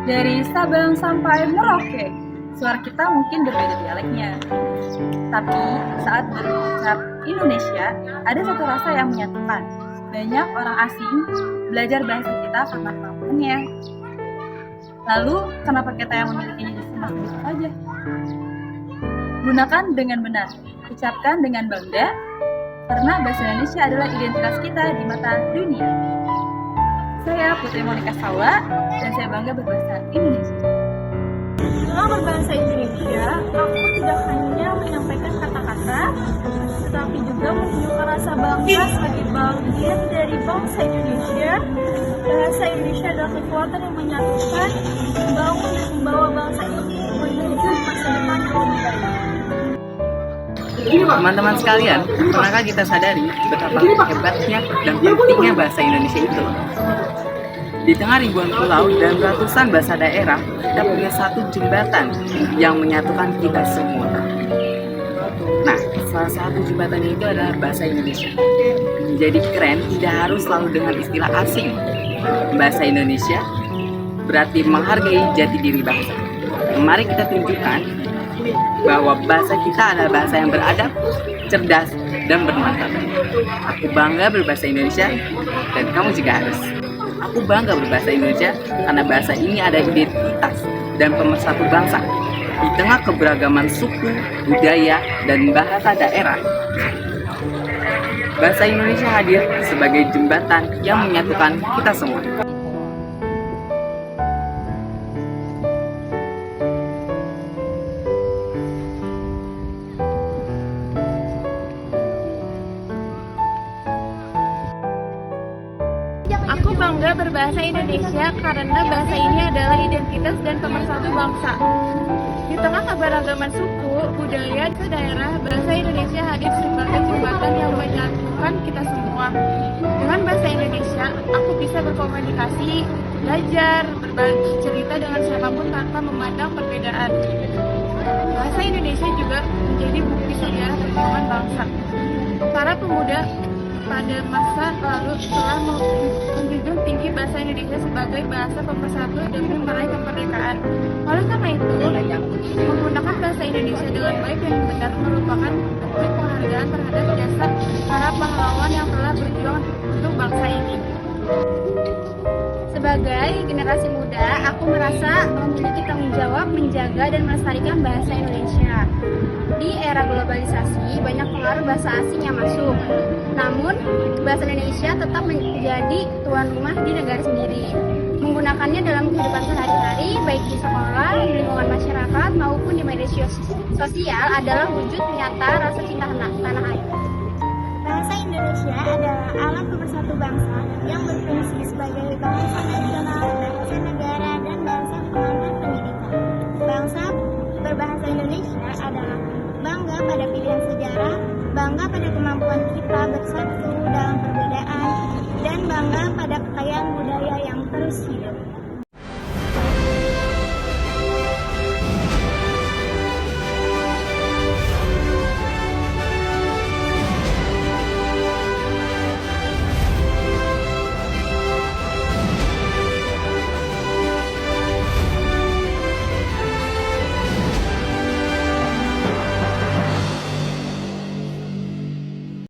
Dari Sabang sampai Merauke, suara kita mungkin berbeda dialeknya. Tapi saat berucap Indonesia, ada satu rasa yang menyatukan. Banyak orang asing belajar bahasa kita karena kemampuannya. Lalu, kenapa kita yang memilikinya cuma sedikit saja? Gunakan dengan benar, ucapkan dengan bangga, karena bahasa Indonesia adalah identitas kita di mata dunia. Saya Putri Monika Sawa, dan saya bangga berbahasa Indonesia. Dalam berbahasa Indonesia, aku tidak hanya menyampaikan kata-kata, tetapi juga menunjukkan rasa bangga sebagai bagian dari bangsa Indonesia. Bahasa Indonesia adalah kekuatan yang menyatukan, membangun dan membawa bangsa ini menuju masa depan yang lebih baik. Teman-teman sekalian, pernahkah kita sadari betapa hebatnya dan pentingnya bahasa Indonesia itu? Di tengah ribuan pulau dan ratusan bahasa daerah, kita punya satu jembatan yang menyatukan kita semua. Nah, salah satu jembatannya itu adalah bahasa Indonesia. Jadi keren tidak harus selalu dengan istilah asing. Bahasa Indonesia berarti menghargai jati diri bangsa. Mari kita tunjukkan bahwa bahasa kita adalah bahasa yang beradab, cerdas, dan bermartabat. Aku bangga berbahasa Indonesia, dan kamu juga harus. Aku bangga berbahasa Indonesia karena bahasa ini ada identitas dan pemersatu bangsa. Di tengah keberagaman suku, budaya, dan bahasa daerah, bahasa Indonesia hadir sebagai jembatan yang menyatukan kita semua. Aku bangga berbahasa Indonesia karena bahasa ini adalah identitas dan pemersatu bangsa. Di tengah keberagaman suku, budaya, dan daerah, bahasa Indonesia hadir sebagai jembatan yang menyatukan kita semua. Dengan bahasa Indonesia, aku bisa berkomunikasi, belajar, berbagi cerita dengan siapapun tanpa memandang perbedaan. Bahasa Indonesia juga menjadi bukti sejarah perjuangan bangsa. Para pemuda pada masa lalu telah menjunjung tinggi bahasa Indonesia sebagai bahasa pemersatu demi meraih kemerdekaan. Oleh karena itu, menggunakan bahasa Indonesia dengan baik dan benar merupakan bentuk penghargaan terhadap jasa para pahlawan yang telah berjuang untuk bangsa ini. Sebagai generasi muda, aku merasa memiliki tanggung jawab menjaga dan melestarikan bahasa Indonesia. Di era globalisasi, banyak pengaruh bahasa asing yang masuk. Namun, bahasa Indonesia tetap menjadi tuan rumah di negara sendiri. Menggunakannya dalam kehidupan sehari-hari, baik di sekolah, di lingkungan masyarakat, maupun di media sosial adalah wujud nyata rasa cinta tanah air. Bahasa Indonesia adalah alat pemersatu bangsa yang berfungsi sebagai bahasa nasional, bahasa negara, dan bahasa pengantar pendidikan. Bangsa berbahasa Indonesia adalah bangga pada pilihan sejarah, bangga pada kemampuan kita bersatu dalam perbedaan, dan bangga pada kekayaan budaya yang terus hidup.